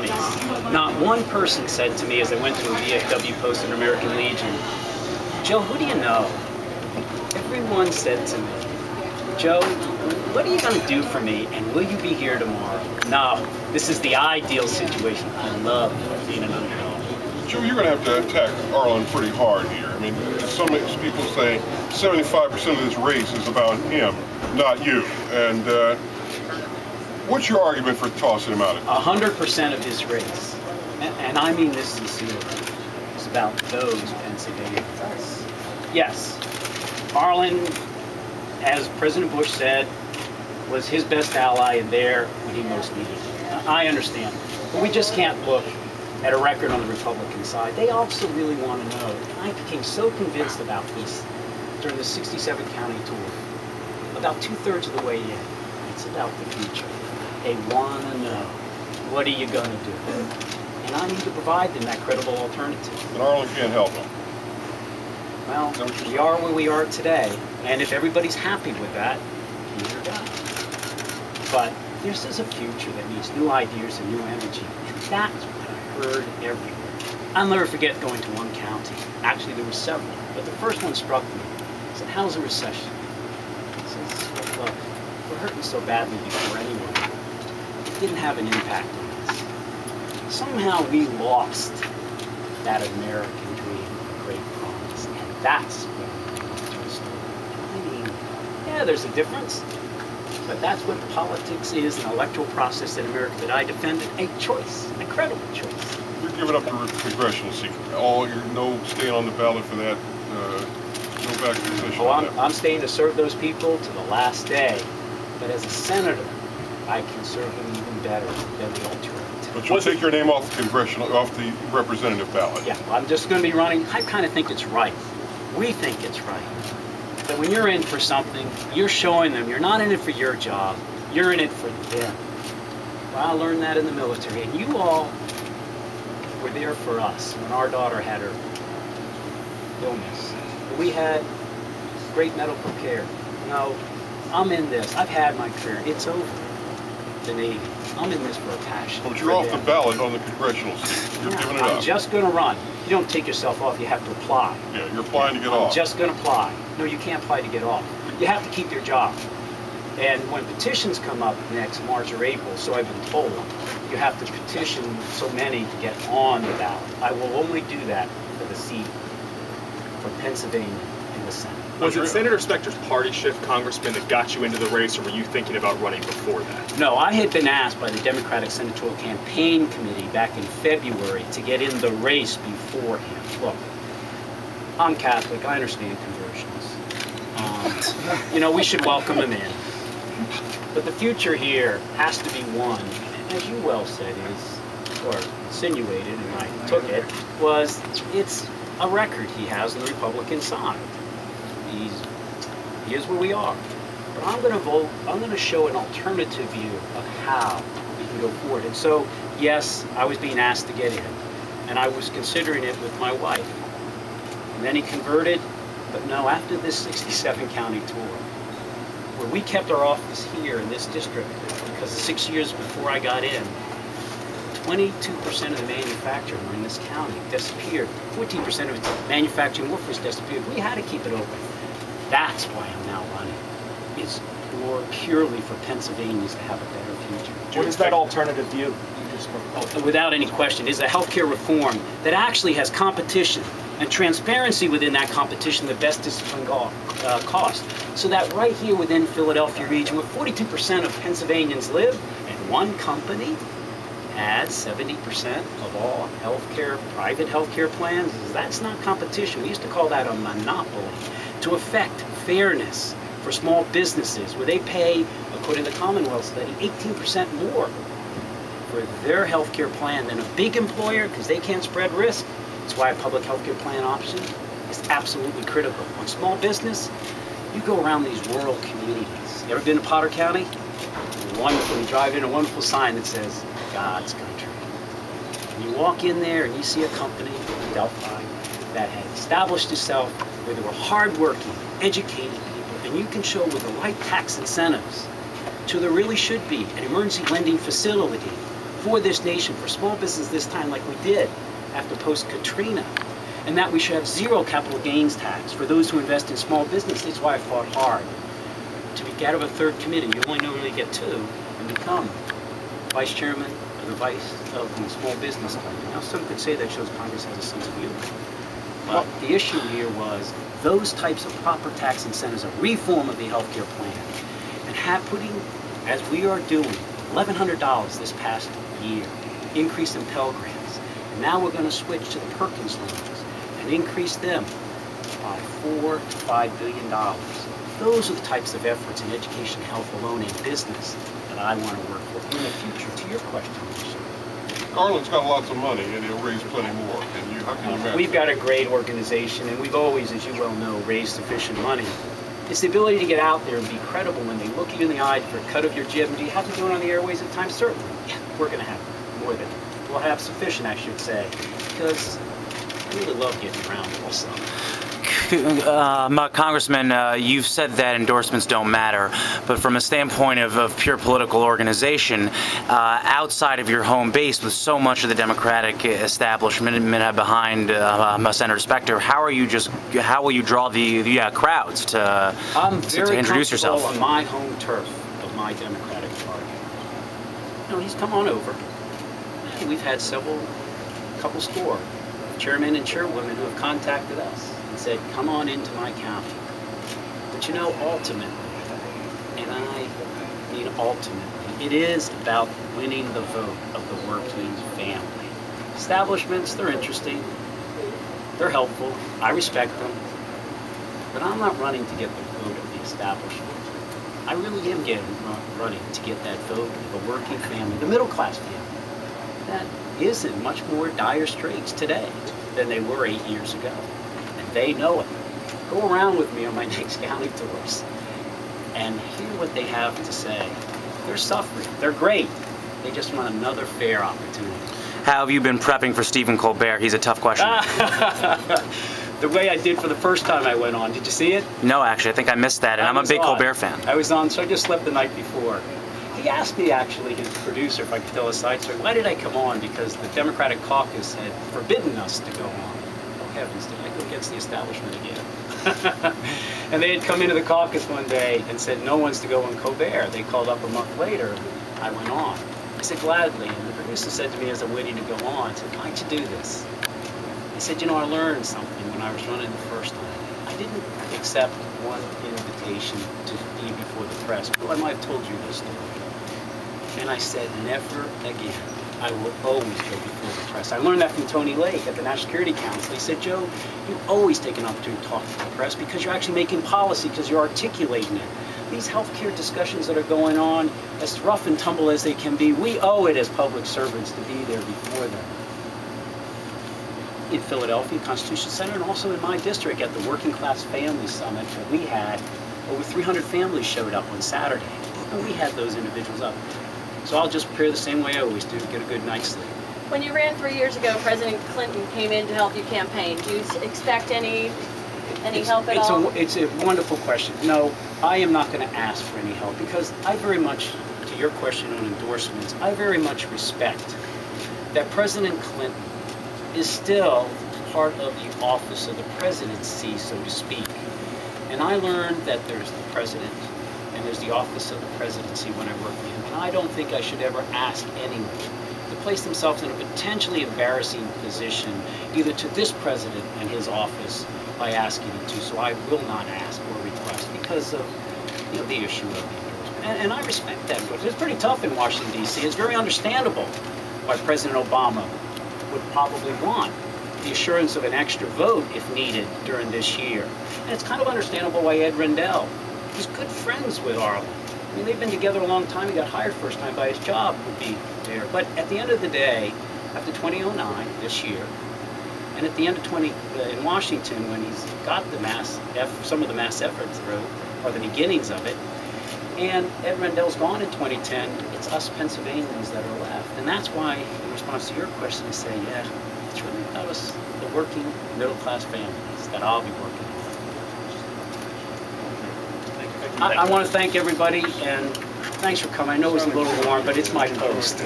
counties, not one person said to me as I went to a VFW post in American Legion, Joe, who do you know? Everyone said to me, Joe, what are you going to do for me, and will you be here tomorrow? No, this is the ideal situation. I love being an underdog. Joe, you're going to have to attack Arlen pretty hard here. I mean, some people say 75% of this race is about him, not you. And what's your argument for tossing him out? 100% of this race, and I mean this sincerely, is about those Pennsylvania voters. Yes, Arlen, as President Bush said, was his best ally and there when he most needed it. I understand, but we just can't look at a record on the Republican side. They also really want to know. And I became so convinced about this during the 67 county tour. About 2/3 of the way in, it's about the future. They want to know, what are you going to do? And I need to provide them that credible alternative. And Arlen can't help them. Well, we are where we are today, and if everybody's happy with that, he's your guy. But this is a future that needs new ideas and new energy. And that's what I heard everywhere. I'll never forget going to one county. Actually, there were several, but the first one struck me. I said, how's the recession? I said, look, we're hurting so badly before anyone. It didn't have an impact on us. Somehow we lost that American dream, a great promise, and that's what we want to restore. I mean, yeah, there's a difference. But that's what politics is, an electoral process in America that I defended, a choice, an incredible choice. You're giving up the congressional seat. You're no staying on the ballot for that, no back position. Oh, I'm staying to serve those people to the last day. But as a senator, I can serve them even better than the alternative. But you'll take your name off the representative ballot. Yeah, I'm just going to be running. I kind of think it's right. We think it's right. But when you're in for something, you're showing them you're not in it for your job, you're in it for them. Well, I learned that in the military, and you all were there for us when our daughter had her illness. We had great medical care. No, I'm in this. I've had my career. It's over. The Navy. I'm in this for a passion. But you're off the ballot on the congressional seat. You're giving it up. I'm just going to run. You don't take yourself off. You have to apply. Yeah, you're applying to get off. I'm just going to apply. No, you can't apply to get off. You have to keep your job. And when petitions come up next March or April, so I've been told, you have to petition so many to get on the ballot. I will only do that for the seat for Pennsylvania in the Senate. Was it Senator Specter's party shift, Congressman, that got you into the race, or were you thinking about running before that? No, I had been asked by the Democratic Senatorial Campaign Committee back in February to get in the race before him. Look, I'm Catholic. I understand conversions. You know, we should welcome them in. But the future here has to be one, as you well said, or insinuated, and I took it, was it's a record he has on the Republican side. He is where we are. But I'm going to vote, I'm going to show an alternative view of how we can go forward. And so, yes, I was being asked to get in, and I was considering it with my wife. And then he converted, but no, after this 67 county tour, where we kept our office here in this district, because 6 years before I got in, 22% of the manufacturing were in this county disappeared. 14% of the manufacturing workforce disappeared. We had to keep it open. That's why I'm now running. It's more purely for Pennsylvanians to have a better future. What is that alternative view? Without any question, is a healthcare reform that actually has competition and transparency within that competition, the best discipline cost. So that right here within Philadelphia region, where 42% of Pennsylvanians live, and one company has 70% of all healthcare, private healthcare plans, that's not competition. We used to call that a monopoly. To affect fairness for small businesses, where they pay, according to the Commonwealth study, 18% more for their healthcare plan than a big employer, because they can't spread risk. That's why a public healthcare plan option is absolutely critical. On small business, you go around these rural communities. You ever been to Potter County? Wonderful. You drive in a wonderful sign that says, God's country. And you walk in there and you see a company, Delphi, that had established itself where there were hardworking, educated people, and you can show with the right tax incentives to there really should be an emergency lending facility for this nation, for small business this time like we did after post-Katrina, and that we should have zero capital gains tax for those who invest in small business. That's why I fought hard to be out of a third committee. You only normally get two, and become vice chairman of the Small Business Committee. Now, some could say that shows Congress has a sense of humor. But the issue here was those types of proper tax incentives, a reform of the health care plan, and putting, as we are doing, $1,100 this past year, increase in Pell Grants. And now we're going to switch to the Perkins loans and increase them by $4 to $5 billion. Those are the types of efforts in education, health, alone, and business that I want to work for in the future. To your question, Arlen's got lots of money, and he'll raise plenty more. How can you imagine? We've got a great organization, and we've always, as you well know, raised sufficient money. It's the ability to get out there and be credible when they look you in the eye for a cut of your jib. And do you have to do it on the airways at times? Certainly. Yeah, we're going to have more than. We'll have sufficient, I should say, because I really love getting around also. Congressman, you've said that endorsements don't matter, but from a standpoint of pure political organization, outside of your home base, with so much of the Democratic establishment behind Senator Specter, how will you draw the crowds to introduce yourself? I'm very comfortable on my home turf of my Democratic Party. You know, he's come on over. And we've had couple score chairmen and chairwomen who have contacted us and said, come on into my county. But you know, ultimately, and I mean ultimately, it is about winning the vote of the working family. Establishments, they're interesting, they're helpful, I respect them, but I'm not running to get the vote of the establishment. I really am running to get that vote of the working family, the middle class family, that is in much more dire straits today than they were 8 years ago. And they know it. Go around with me on my next county tours and hear what they have to say. They're suffering. They're great. They just want another fair opportunity. How have you been prepping for Stephen Colbert? He's a tough question. The way I did for the first time I went on. Did you see it? No, actually. I think I missed that, and I'm a big Colbert fan. I was on, so I just slept the night before. He asked me, actually, his producer, if I could tell a side story. Why did I come on? Because the Democratic caucus had forbidden us to go on. Oh, heavens, did I go against the establishment again? And they had come into the caucus one day and said, no one's to go on Colbert. They called up a month later. I went on. I said, gladly. And the producer said to me as I'm waiting to go on, I said, why'd you do this? He said, you know, I learned something when I was running the first time. I didn't accept one invitation to be before the press. Well, I might have told you this story. And I said, never again. I will always go before the press. I learned that from Tony Lake at the National Security Council. He said, Joe, you always take an opportunity to talk to the press because you're actually making policy, because you're articulating it. These healthcare discussions that are going on, as rough and tumble as they can be, we owe it as public servants to be there before them. In Philadelphia, Constitution Center, and also in my district at the Working Class Family Summit that we had, over 300 families showed up on Saturday. And we had those individuals up. So I'll just prepare the same way I always do to get a good night's sleep. When you ran 3 years ago, President Clinton came in to help you campaign. Do you expect any help at all? It's a wonderful question. No, I am not going to ask for any help because I very much, to your question on endorsements, I very much respect that President Clinton is still part of the office of the presidency, so to speak. And I learned that there's the president and there's the office of the presidency when I work with him. And I don't think I should ever ask anyone to place themselves in a potentially embarrassing position, either to this president and his office by asking him to. So I will not ask or request because of the issue of the endorsement. And I respect that. It's pretty tough in Washington, D.C. It's very understandable why President Obama would probably want the assurance of an extra vote if needed during this year. And it's kind of understandable why Ed Rendell, who's good friends with Arlen. I mean, they've been together a long time. He got hired first time by his job, would be there. But at the end of the day, after 2009, this year, and at the end of in Washington, when he's got some of the mass efforts through, or the beginnings of it, and Ed Rendell's gone in 2010, it's us Pennsylvanians that are left. And that's why, in response to your question, I say, yeah, it's really about us, the working middle-class families that I'll be working with. I want to thank everybody, and thanks for coming. I know it was a little warm, but it's my post.